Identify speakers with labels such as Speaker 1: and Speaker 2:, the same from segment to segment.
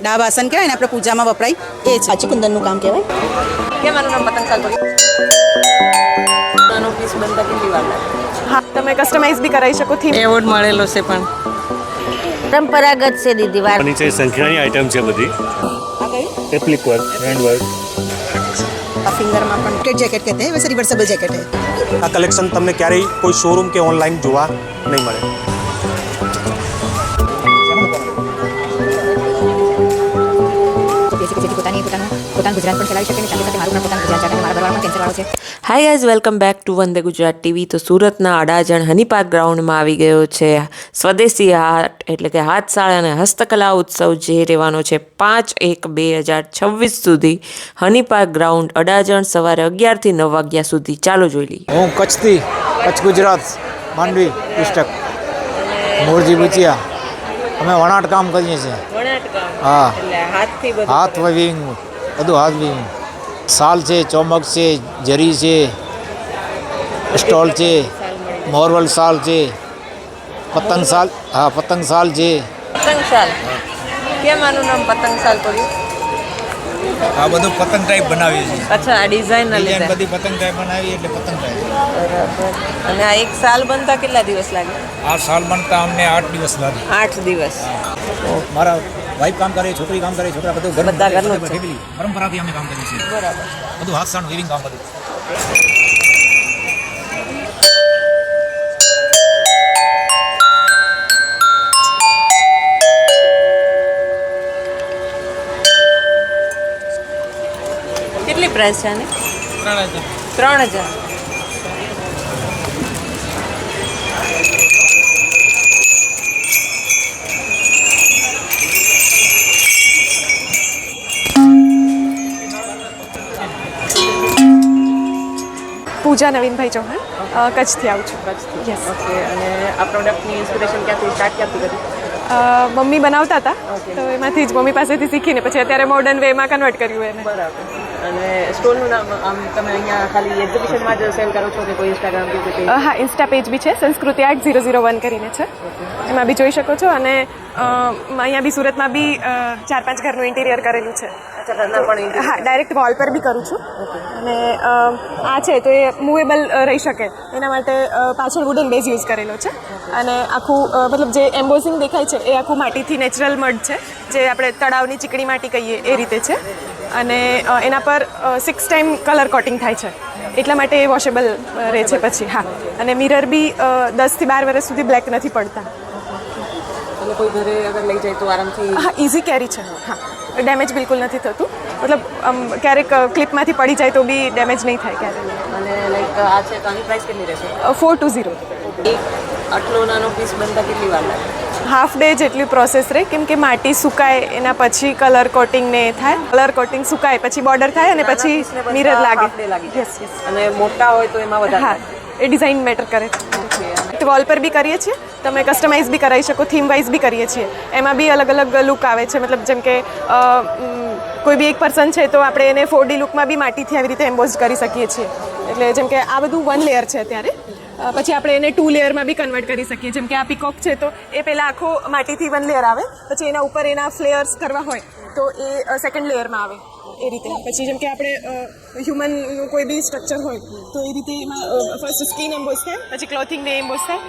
Speaker 1: ડાબ આસન કહેવાય ને આપણે પૂજામાં વપરાય એ છે.
Speaker 2: સાચું કુંદનનું કામ કહેવાય.
Speaker 3: કેમ આનું નામ પતંગ સાલ પડ્યું? નાનો પીસ બનતા કેટલી વાર લાગે?
Speaker 4: હા, તમે કસ્ટમાઇઝ બી કરાવી શકો. થીમ
Speaker 3: એવોર્ડ મળેલો છે પણ
Speaker 2: પરંપરાગત છે દીદી વાર.
Speaker 5: નીચે સંખ્યાની આઈટમ છે બધી.
Speaker 1: આ કયું
Speaker 5: એપ્લિક વર્ક, હેન્ડ વર્ક.
Speaker 1: આ ફિંગરમાં પણ પોકેટ જેકેટ કહેते हैं वैसे रिवर्सेबल जैकेट है.
Speaker 6: આ કલેક્શન તમને ક્યારેય કોઈ શોરૂમ કે ઓનલાઈન જોવા નહીં મળે.
Speaker 7: Hi guys, welcome back to Vande Gujarat TV. તો સુરતના અડાજણ હનીપાર્ક ગ્રાઉન્ડમાં આવી ગયો છે સ્વદેશી હાટ એટલે કે હાથશાળા અને હસ્તકલા ઉત્સવ, જે રહેવાનો છે 5/1/2026 સુધી હનીપાર્ક ગ્રાઉન્ડ અડાજણ, સવારે 11 થી 9 વાગ્યા સુધી. ચાલો જોઈ લઈએ.
Speaker 8: હું કચ્છથી, કચ્છ ગુજરાત, માંડવી ડિસ્ટ્રિક્ટ, મોરજી બુચિયા. અમે વણાટ કામ કરીએ છીએ. હા, હાથ વીવિંગ, બધું હાથ વીવિંગ. સાલ છે, ચોમક છે, જરી છે, સ્ટોલ છે, મોરવલ સાલ છે, પતંગ સાલ. હા, પતંગ સાલ છે.
Speaker 3: પતંગ સાલ. કેમ આનું નામ પતંગ સાલ પડ્યું?
Speaker 8: આ બધું પતંગ ટાઈપ બનાવીએ છીએ.
Speaker 3: અચ્છા, આ ડિઝાઇન ના લીધે.
Speaker 8: બધી પતંગ ટાઈપ બનાવી એટલે પતંગ ટાઈપ.
Speaker 3: બરાબર. અને આ એક સાલ બનતા કેટલા દિવસ લાગે?
Speaker 8: આ સાલ બનતા અમને 8 દિવસ લાગે.
Speaker 3: 8 દિવસ.
Speaker 8: મારા વાઈફ કામ કરે, છોકરી કામ કરે, છોકરા બધું
Speaker 3: બધા ઘરનું જ છે.
Speaker 8: પરંપરાથી અમે કામ કરીએ છીએ.
Speaker 3: બરાબર.
Speaker 8: બધું હાથસાળનું વીવિંગ કામ બધું.
Speaker 3: કેટલી પ્રાઇસ છે આની?
Speaker 8: 3000.
Speaker 3: 3000.
Speaker 4: પૂજા નવીનભાઈ ચૌહાણ, કચ્છથી આવું છું.
Speaker 3: કચ્છથી.
Speaker 4: Yes.
Speaker 3: ઓકે. અને આ પ્રોડક્ટની ઇન્સ્પિરેશન ક્યાંથી સ્ટાર્ટ ક્યાંથી કરી?
Speaker 4: મમ્મી બનાવતા હતા,
Speaker 3: Okay.
Speaker 4: તો એમાંથી જ મમ્મી પાસેથી શીખીને પછી અત્યારે મોડર્ન વેમાં કન્વર્ટ કર્યું એને.
Speaker 3: બરાબર. અને સ્ટોલનું નામ આમ તમે અહીંયા ખાલી એક્ઝિબિશનમાં જ સેલ કરો છો કે કોઈ ઇન્સ્ટાગ્રામ કે કોઈ?
Speaker 4: હા, ઇન્સ્ટા પેજ બી છે, સંસ્કૃતિ આર્ટ 001 કરીને છે. એમાં બી જોઈ શકો છો. અને અહીંયા બી સુરતમાં બી 4-5 ઘરનું ઇન્ટિરિયર કરેલું છે.
Speaker 3: અચ્છા, ઘરના પણ interior.
Speaker 4: હા, ડાયરેક્ટ વોલ પર બી કરું છું. અને આ છે તો એ મૂવેબલ રહી શકે એના માટે પાછળ વુડન બેઝ યુઝ કરેલો છે. અને આખું મતલબ જે એમ્બોઝિંગ દેખાય છે એ આખું માટીથી નેચરલ મડ છે, જે આપણે તળાવની ચીકણી માટી કહીએ એ રીતે છે. અને એના પર 6 ટાઈમ કલર કોટિંગ થાય છે, એટલા માટે એ વોશેબલ રહે છે પછી. હા, અને મિરર બી 10 થી 12 વર્ષ સુધી બ્લેક નથી પડતા.
Speaker 3: અને કોઈ ઘરે અગર લઈ જાય તો આરામથી?
Speaker 4: હા, ઇઝી કેરી છે. હા, ડેમેજ બિલકુલ નથી થતું. મતલબ ક્યારેક ક્લિપમાંથી પડી જાય તો બી ડેમેજ નહીં થાય ક્યારેક.
Speaker 3: અને લાઈક આ છે તો આની પ્રાઇસ કેટલી રહેશે?
Speaker 4: 420.
Speaker 3: આટલો નાનો પીસ બનતા કેટલી વાર લાગે?
Speaker 4: હાફ ડે જેટલી પ્રોસેસ રહે, કેમ કે માટી સુકાય એના પછી કલર કોટિંગ ને થાય. કલર કોટિંગ સુકાય પછી બોર્ડર થાય અને પછી મિરર લાગે. Yes yes.
Speaker 3: અને મોટા હોય તો એમાં વધારે?
Speaker 4: હા, એ ડિઝાઇન મેટર કરે છે. વોલ પર બી કરીએ છીએ, તમે કસ્ટમાઇઝ બી કરાવી શકો, થીમ વાઇઝ બી કરીએ છીએ. એમાં બી અલગ અલગ લુક આવે છે. મતલબ જેમ કે કોઈ બી એક પર્સન છે તો આપણે એને 4D લુકમાં બી માટીથી આવી રીતે એમ્બોઝ કરી શકીએ છીએ. એટલે જેમ કે આ બધું 1 લેયર છે અત્યારે, પછી આપણે એને 2 લેયરમાં બી કન્વર્ટ કરી શકીએ. જેમ કે આ પીકોક છે તો એ પહેલાં આખો માટીથી 1 લેયર આવે, પછી એના ઉપર એના ફ્લેયર્સ કરવા હોય તો એ 2nd લેયરમાં આવે એ રીતે. પછી જેમ કે આપણે હ્યુમનનું કોઈ બી સ્ટ્રક્ચર હોય તો એ રીતે એમાં ફર્સ્ટ સ્કિન એમ્બોઝ થાય, પછી ક્લોથિંગ ને એમ્બોઝ થાય,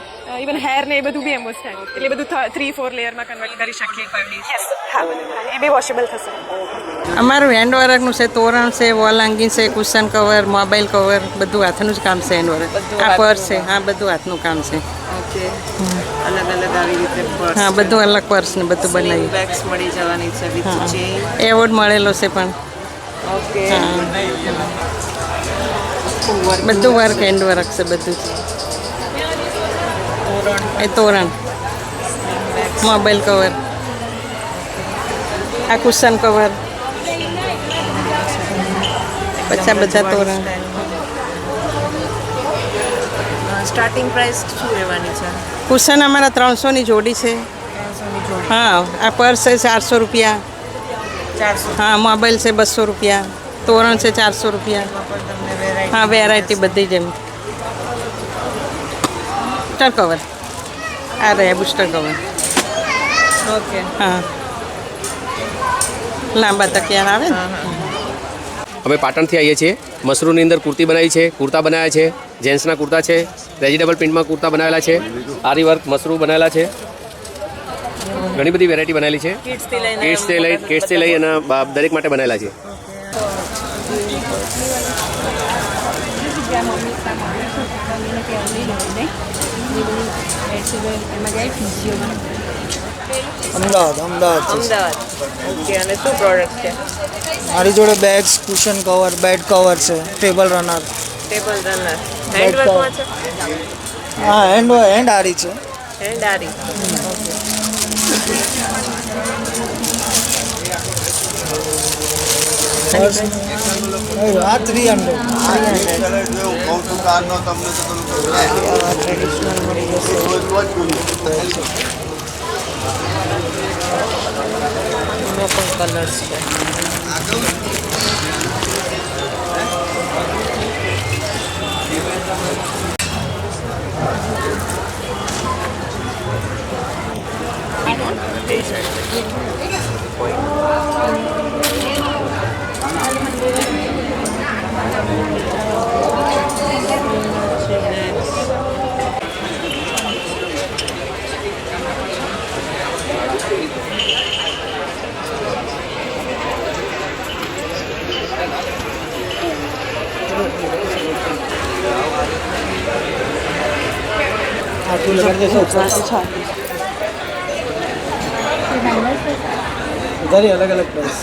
Speaker 4: ઇવન હેર ને એ બધું બી એમ્બોઝ થાય. એટલે બધું 3-4 લેયરમાં કન્વર્ટ કરી શકીએ. યસ. હા, એ બી વોશેબલ થશે.
Speaker 3: અમારું હેન્ડવર્કનું છે, તોરણ છે, વોલ હાંગિંગ છે, કુશન કવર, મોબાઈલ કવર, બધું હાથનું જ કામ છે. હેન્ડવર્ક. આ પર્સ છે. હા, બધું હાથનું કામ છે. ઓકે. અલગ અલગ આવી રીતે પર્સ. હા, બધું અલગ પર્સ ને બધું બનાવી. બેગ્સ મળી જવાની છે વિથ ચેઇન. એવોર્ડ મળેલો છે પણ. ઓકે. બધું વર્ક, હેન્ડવર્ક છે બધું. એ તોરણ, મોબાઈલ કવર, આ કુશન કવર, પછી બધા તોરણ. સ્ટાર્ટિંગ પ્રાઇસ શું રહેવાની છે? કુશન અમારા 300ની જોડી છે. હા, આ પર્સ છે 400 રૂપિયા. 400. હા, મોબાઈલ છે 200 રૂપિયા. તોરણ છે 400 રૂપિયા. હા, વેરાયટી બધી જેમ. બુસ્ટર કવર, આ રહ્યા બુસ્ટર કવર. ઓકે. હા, લાંબા તકિયા આવે ને.
Speaker 9: અમે પાટણથી આવીએ છીએ. મશરૂમની અંદર કુર્તી બનાવી છે, કુર્તા બનાવ્યા છે, જેન્ટ્સના કુર્તા છે, વેજીટેબલ પ્રિન્ટમાં કુર્તા બનાવેલા છે, આરી વર્ક મશરૂમ બનાવેલા છે, ઘણી બધી વેરાયટી બનાવેલી છે. કિડ્સથી લઈ અને દરેક માટે બનાવેલા છે.
Speaker 10: અમદાવાદ. ઓકે, અને શું પ્રોડક્ટ છે?
Speaker 11: મારી જોડે bags, cushion cover, bed cover છે, ટેબલ રનર.
Speaker 10: હેન્ડવર્કમાં છે?
Speaker 11: હા, હેન્ડ આરી છે.
Speaker 10: હેન્ડ આરી.
Speaker 11: આ 300.
Speaker 10: ટ્રેડિશનલ મળી જશે. એમાં પણ કલર્સ છે.
Speaker 11: अलग अलग प्राइस.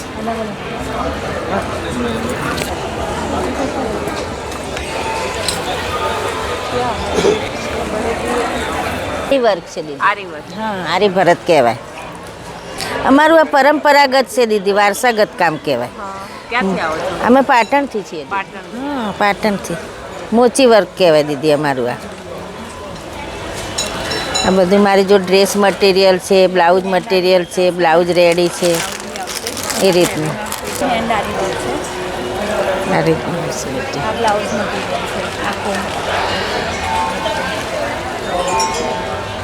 Speaker 2: વર્ક છે દીદી.
Speaker 10: આરી વર્ક.
Speaker 2: હા, આરી ભરત કહેવાય. અમારું આ પરંપરાગત છે દીદી, વારસાગત કામ કહેવાય.
Speaker 10: ક્યાંથી આવો છો?
Speaker 2: અમે પાટણથી છીએ.
Speaker 10: પાટણ.
Speaker 2: હા, પાટણથી. મોચી વર્ક કહેવાય દીદી અમારું આ. આ બધું મારી જો ડ્રેસ મટીરિયલ છે, બ્લાઉઝ મટીરિયલ છે, બ્લાઉઝ રેડી છે, એ રીતનું. આ રીતનું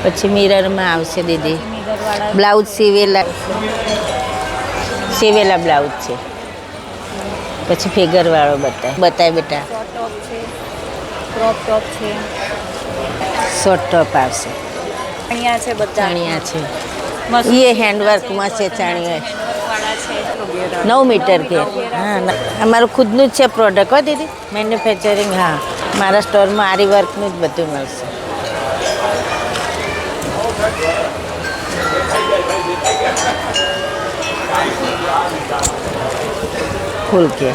Speaker 2: પછી મિરરમાં આવશે દીદી. બ્લાઉઝ સીવેલા બ્લાઉઝ છે. પછી ફિગરવાળો બતાય બેટા.
Speaker 10: ક્રોપ ટોપ છે.
Speaker 2: શોર્ટ ટોપ આવશે.
Speaker 10: અહીંયા છે બધા.
Speaker 2: ચાણિયા છે. એ હેન્ડવર્કમાં છે ચાણિયા. 9 મીટર ઘેર. હા, અમારું ખુદનું જ છે પ્રોડક્ટ હો દીદી, મેન્યુફેક્ચરિંગ. હા, મારા સ્ટોરમાં આરી વર્કનું જ બધું મળશે. ફૂલ કે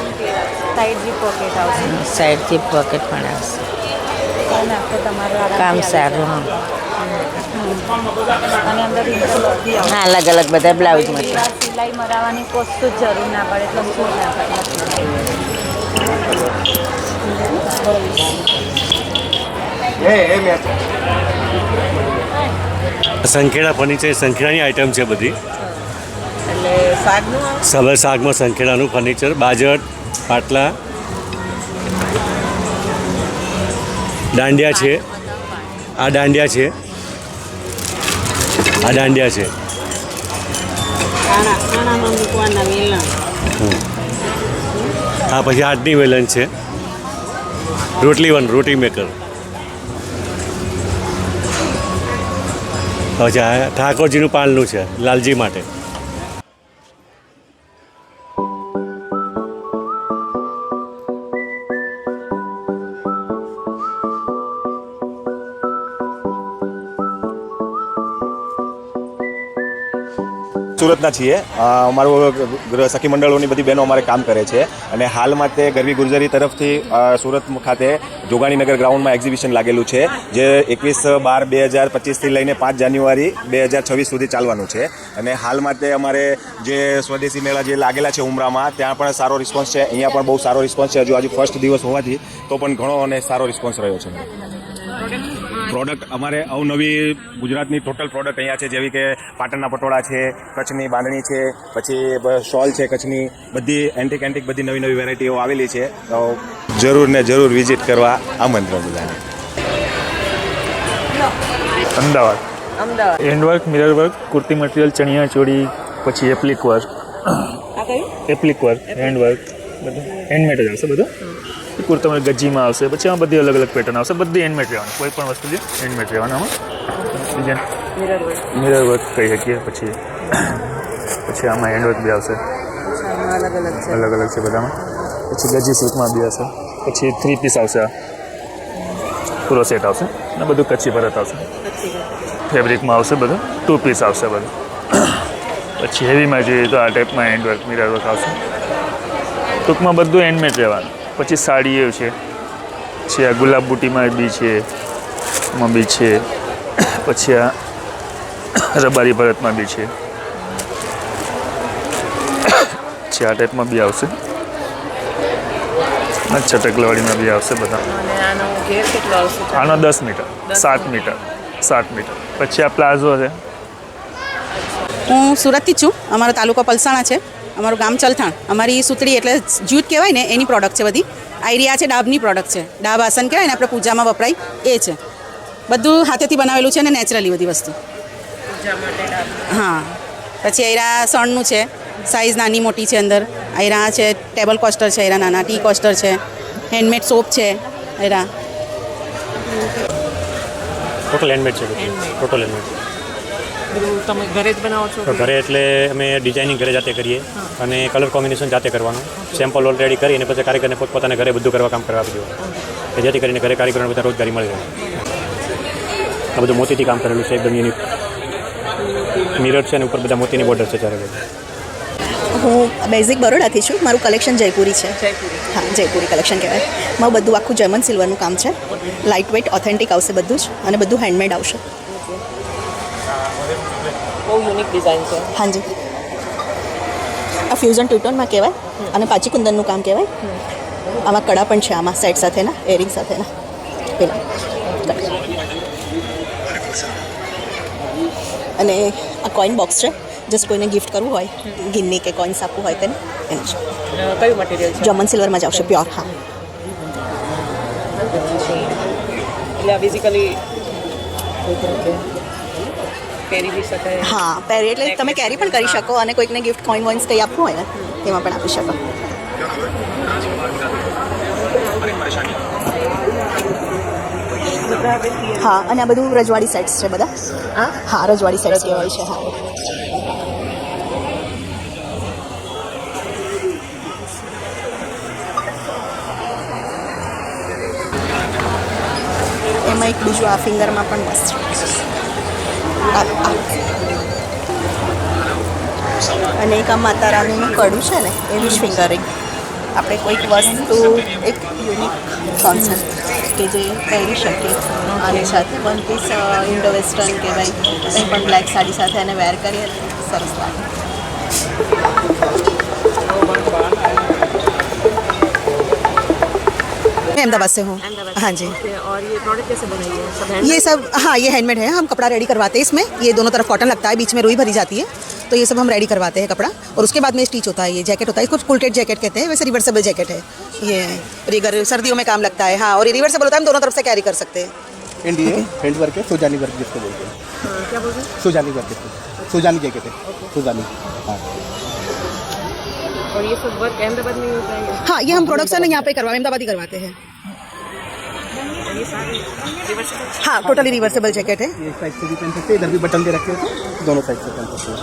Speaker 10: સાઈડ જી પોકેટ આવશે.
Speaker 2: સાઈડથી પોકેટ પણ આવશે. કામ સારું. હા,
Speaker 10: અને અંદર ઇન્ટરલોક બી આવશે.
Speaker 2: હા, અલગ અલગ બધા બ્લાઉઝ માટે.
Speaker 10: સિલાઈ મરાવવાની કશું જ જરૂર ના પડે, એટલે શું ના પડે.
Speaker 5: સંખેડા ફર્નિચર, સંખેડાની આઇટમ છે બધી.
Speaker 10: એટલે શાકનું આવે?
Speaker 5: શાકમાં સંખેડાનું ફર્નિચર, બાજટ, પાટલા, દાંડિયા છે. આ દાંડિયા છે. આ દાંડિયા છે. હા, પછી હાથની વેલણ છે. રોટી મેકર. પછી આ ઠાકોરજીનું પાલનું છે, લાલજી માટે.
Speaker 6: સુરતના છીએ. અમારું સખી મંડળોની બધી બહેનો અમારે કામ કરે છે અને હાલમાં તે ગરવી ગુર્જરી તરફથી સુરત ખાતે જોગાણીનગર ગ્રાઉન્ડમાં એક્ઝિબિશન લાગેલું છે, જે 21/12/2025થી લઈને 5 જાન્યુઆરી 2026 સુધી ચાલવાનું છે. અને હાલમાં તે અમારે જે સ્વદેશી મેળા જે લાગેલા છે ઉમરામાં, ત્યાં પણ સારો રિસ્પોન્સ છે. અહીંયા પણ બહુ સારો રિસ્પોન્સ છે. હજુ ફર્સ્ટ દિવસ હોવાથી તો પણ ઘણો અને સારો રિસ્પોન્સ રહ્યો છે. પ્રોડક્ટ અમારે અવનવી ગુજરાતની ટોટલ પ્રોડક્ટ અહીંયા છે, જેવી કે પાટણના પટોળા છે, કચ્છની બાંધણી છે, પછી શોલ છે કચ્છની, બધી એન્ટિક બધી નવી વેરાયટીઓ આવેલી છે. તો જરૂર ને જરૂર વિઝિટ કરવા આમંત્રણ બધાને.
Speaker 5: Ahmedabad. Handwork, mirror work, kurti material, chaniya choli, પછી એપ્લિક વર્ક.
Speaker 10: આ
Speaker 5: એપ્લિક વર્ક હેન્ડ વર્ક બધું હેન્ડમેડ જ આવશે બધું કુર્તામાં ગજીમાં આવશે પછી આમાં બધી અલગ અલગ પેટર્ન આવશે બધી હેન્ડમેડ રહેવાનું કોઈ પણ વસ્તુ છે હેન્ડમેડ રહેવાનું આમાં ડિઝાઇન મિરર વર્ક કહી શકીએ પછી આમાં હેન્ડવર્ક બી આવશે અલગ અલગ છે બધામાં પછી ગજી સિલ્કમાં બી આવશે પછી 3 પીસ આવશે આ પૂરો સેટ આવશે અને બધું કચ્છી ભરત આવશે ફેબ્રિકમાં આવશે બધું 2 પીસ આવશે બધું પછી હેવીમાં જોઈએ તો આ ટાઈપમાં હેન્ડવર્ક મિરર વર્ક આવશે ટૂંકમાં બધું હેન્ડમેડ રહેવાનું પછી સાડી એવું છે પછી આ ગુલાબ બુટીમાં બી છે એમાં બી છે પછી આ રબારી ભરતમાં બી છે પછી આ ટાઈપમાં બી આવશે ચટકલવાડીમાં બી આવશે બધા આનો 10 મીટર 7 મીટર પછી આ પ્લાઝો છે
Speaker 1: હું સુરતથી જ છું અમારો તાલુકો પલસાણા છે અમારું ગામ ચલથાણ અમારી સૂતળી એટલે જ્યુટ કહેવાય ને એની પ્રોડક્ટ છે બધી આઈરિયા છે ડાબની પ્રોડક્ટ છે ડાબ આસન કહેવાય ને આપણે પૂજામાં વપરાય એ છે બધું હાથેથી બનાવેલું છે ને નેચરલી બધી વસ્તુ હા પછી આયરા સણનું છે સાઇઝ નાની મોટી છે અંદર આયરા છે ટેબલ કોસ્ટર છે આયરા નાના ટી કોસ્ટર છે હેન્ડમેડ સોપ છે આયરા
Speaker 5: ટોટલ હેન્ડમેડ છે ટોટલ હેન્ડમેડ
Speaker 7: તમે ઘરે જ બનાવો છો
Speaker 5: ઘરે એટલે અમે ડિઝાઇનિંગ ઘરે જાતે કરીએ અને કલર કોમ્બિનેશન જાતે કરવાનું સેમ્પલ ઓલરેડી કરીને પછી કારીગરને પોતાના ઘરે બધું કરવા કામ કરવા આપી દેવાનું કે જેથી કરીને ઘરે કારીગરોને બધા રોજગારી મળી રહે આ બધું મોતીથી કામ કરેલું છે એકદમ યુનિક મિરર છે અને ઉપર બધા મોતીની બોર્ડર છે ચારે બાજુ
Speaker 1: હું બેઝિક બરોડાથી છું મારું કલેક્શન જયપુરી છે હા જયપુરી કલેક્શન કહેવાય મારું બધું આખું જર્મન સિલ્વરનું કામ છે લાઇટ વેઇટ ઓથેન્ટિક આવશે બધું જ અને બધું હેન્ડમેડ આવશે
Speaker 7: બહુ યુનિક ડિઝાઇન છે
Speaker 1: હાજી આ ફ્યુઝન ટુટોનમાં કહેવાય અને પાચી કુંદનનું કામ કહેવાય આમાં કડા પણ છે આમાં સેટ સાથેના એરિંગ સાથેના પેલા અને આ કોઈન બોક્સ છે જસ્ટ કોઈને ગિફ્ટ કરવું હોય ગિન્ની કે કોઈન્સ આપવું હોય તેને એનું છે
Speaker 7: કયું મટીરિયલ છે
Speaker 1: જર્મન સિલ્વરમાં જ આવશે પ્યોર હા
Speaker 7: એટલે આ બેઝિકલી પહેરી બી શકાય
Speaker 1: હા પહેરી એટલે તમે કેરી પણ કરી શકો અને કોઈકને ગિફ્ટ કોઈન વોઇન્સ કંઈ આપવું હોય ને તેમાં પણ આપી શકો હા અને આ બધું રજવાડી સેટ્સ છે બધા હા રજવાડી સેટ્સ કહેવાય છે હા એમાં એક બીજું આ ફિંગરમાં પણ મસ્ત છે અને એક આ માતા રાણીનું કડું છે ને એનું જ ફિંગરિંગ આપણે કોઈક વસ્તુ એક યુનિક કોન્સેપ્ટ કે જે પહેરી શકીએ આની સાથે વન પીસ ઇન્ડો વેસ્ટર્ન કહેવાય કંઈ પણ બ્લેક સાડી સાથે એને વેર કરીએ સરસ લાગે मैं अहमदाबाद से हूँ हाँ जी
Speaker 7: और ये प्रोडक्ट कैसे बनाई है सब
Speaker 1: ये सब हाँ ये हैंडमेड है हम कपड़ा रेडी करवाते हैं इसमें ये दोनों तरफ कॉटन लगता है बीच में रुई भरी जाती है तो ये सब हम रेडी करवाते हैं कपड़ा और उसके बाद में स्टिच होता है ये जैकेट होता है इसको कुल्टेड जैकेट कहते हैं वैसे रिवर्सेबल जैकेट है ये रिगर सर्दियों में काम लगता है हाँ और ये रिवर्सेबल होता है हम दोनों तरफ से कैरी कर सकते हैं
Speaker 12: इंडिया हैंड वर्क है सोजानी वर्क जिसको बोलते हैं
Speaker 7: क्या बोलते हैं
Speaker 12: सोजानी वर्क सोजानी जैकेट है सोजानी हाँ
Speaker 7: और ये सब वर्क अहमदाबाद में ही होता है
Speaker 1: हाँ ये हम प्रोडक्शन यहाँ पे करवा अहमदाबाद ही करवाते हैं हाँ टोटली रिवर्सेबल जैकेट है
Speaker 12: ये साइड से भी पहन सकते हैं इधर भी बटन दे रखे होते हैं दोनों साइड से पहन सकते हैं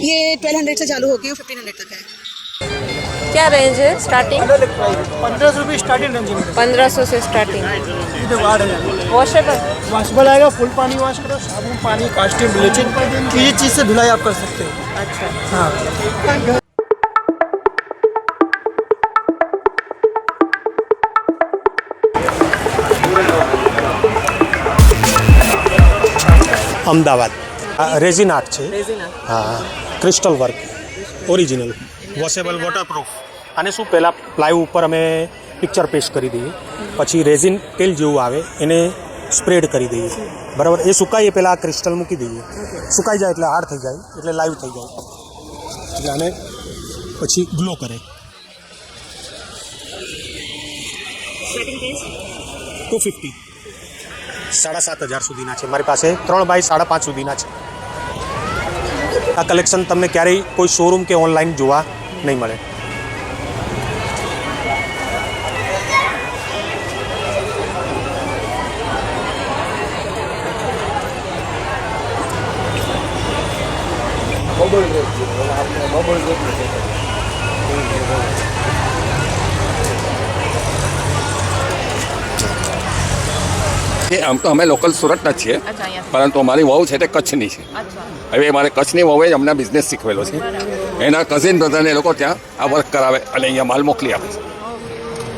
Speaker 1: ये 1200 से चालू होकर 1500 तक है
Speaker 7: क्या रेंज है स्टार्टिंग
Speaker 11: 1500 रुपये स्टार्टिंग रेंज में
Speaker 7: 1500 से स्टार्टिंग वॉशेबल
Speaker 11: वॉशेबल आएगा फुल पानी वॉश करो साबुन पानी कास्टिंग ब्लीचिंग ये चीज़ से धुलाई आप कर सकते हो
Speaker 7: अच्छा
Speaker 11: हाँ
Speaker 13: અમદાવાદ રેઝિન આર્ટ છે હા crystal work original washable waterproof આને શું પહેલાં પ્લાય ઉપર અમે પિક્ચર પેસ્ટ કરી દઈએ પછી રેઝિન તેલ જેવું આવે એને સ્પ્રેડ કરી દઈએ બરાબર એ સુકાઈએ પહેલાં આ ક્રિસ્ટલ મૂકી દઈએ સુકાઈ જાય એટલે હાર્ડ થઈ જાય એટલે લાઈવ થઈ જાય એટલે આને પછી ગ્લો કરે 250 7,500 સુધીના છે મારી પાસે 3 બાય 5.5 સુધીના છે આ કલેક્શન તમને ક્યારેય કોઈ શોરૂમ કે ઓનલાઈન જોવા નહીં મળે.
Speaker 14: આમ તો અમે લોકલ સુરતના જ છીએ, પરંતુ અમારી વહુ છે તે કચ્છની છે. હવે મારે કચ્છની વહુએ જ અમને બિઝનેસ શીખવેલો છે. એના કઝિન બ્રધરને લોકો ત્યાં આ વર્ક કરાવે અને અહીંયા માલ મોકલી આપે છે.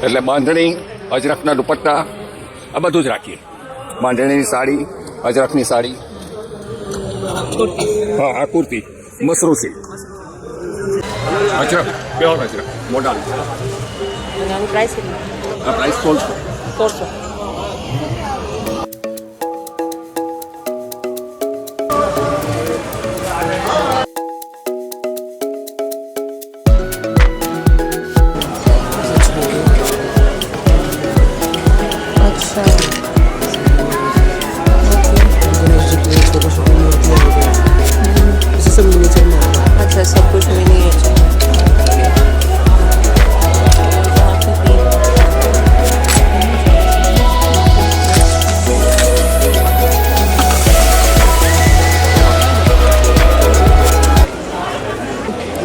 Speaker 14: એટલે બાંધણી, અજરખના દુપટ્ટા આ બધું જ રાખીએ. બાંધણીની સાડી, અજરખની સાડી, હા આ કુર્તી મસરૂ silk, ajrakh pure ajrakh model.
Speaker 7: Price
Speaker 14: આ પ્રાઇસ 1600.
Speaker 7: अच्छा, सब कुछ मिनिएचर.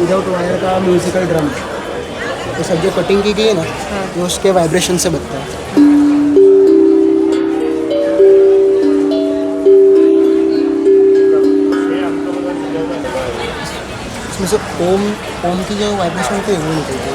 Speaker 11: विदाउट वायर का म्यूजिकल ड्रम, ये सब जो कटिंग की गई है ना, वो उसके वाइब्रेशन से बनता है. इसमें से ओम की जो वाइब्रेशन होती है वो निकलती है.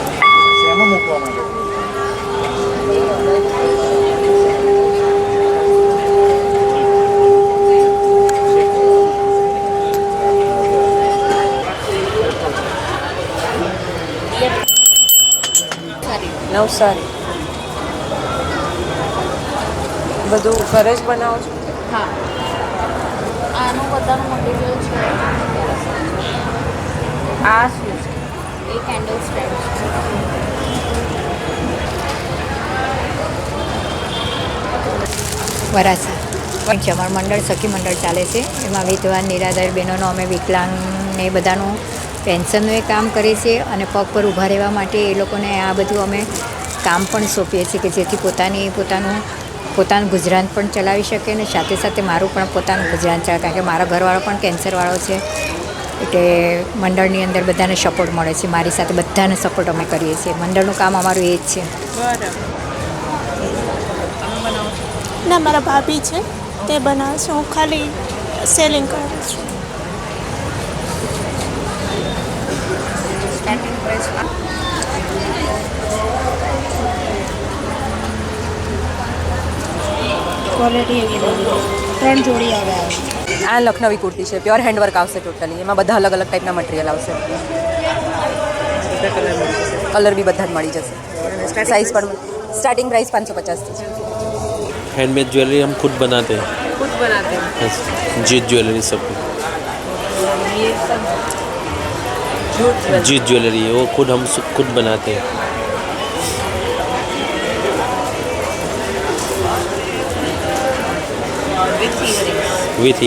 Speaker 7: નવસારી બધું ઘરે જ બનાવો છો?
Speaker 1: હા, આનું બધાનું મટીરિયલ છે.
Speaker 7: આ શું છે?
Speaker 1: એ કેન્ડલ સ્ટેન્ડ છે.
Speaker 10: વરાસા ચમણ મંડળ, સખી મંડળ ચાલે છે. એમાં વિધવા નિરાધાર બહેનોનો અમે વિકલાંગ ને બધાનું પેન્શનનું એ કામ કરીએ છીએ અને પગ પર ઊભા રહેવા માટે એ લોકોને આ બધું અમે કામ પણ સોંપીએ છીએ કે જેથી પોતાનું ગુજરાન પણ ચલાવી શકે અને સાથે સાથે મારું પણ પોતાનું ગુજરાન ચલાવે, કારણ કે મારા ઘરવાળો પણ કેન્સરવાળો છે. એટલે મંડળની અંદર બધાને સપોર્ટ મળે છે. મારી સાથે બધાને સપોર્ટ અમે કરીએ છીએ. મંડળનું કામ અમારું એ જ છે.
Speaker 1: ના, મારા ભાભી છે તે બનાવે છે, હું ખાલી સેલિંગ કરું છું. ક્વોલિટી એવી લાગી, 3 જોડી આવે.
Speaker 7: આ લખનવી કુર્તી છે, પ્યોર હેન્ડવર્ક આવશે ટોટલી. એમાં બધા અલગ અલગ ટાઈપના મટીરિયલ આવશે. કલર બી બધા જ મળી જશે. સાઇઝ પણ स्टार्टिंग प्राइस 550 थी.
Speaker 15: हैंडमेड ज्वेलरी हम खुद बनाते हैं.
Speaker 7: खुद बनाते हैं?
Speaker 15: जीत ज्वेलरी सब.
Speaker 7: ये सब
Speaker 15: जीत ज्वेलरी है वो हम खुद बनाते हैं. विथ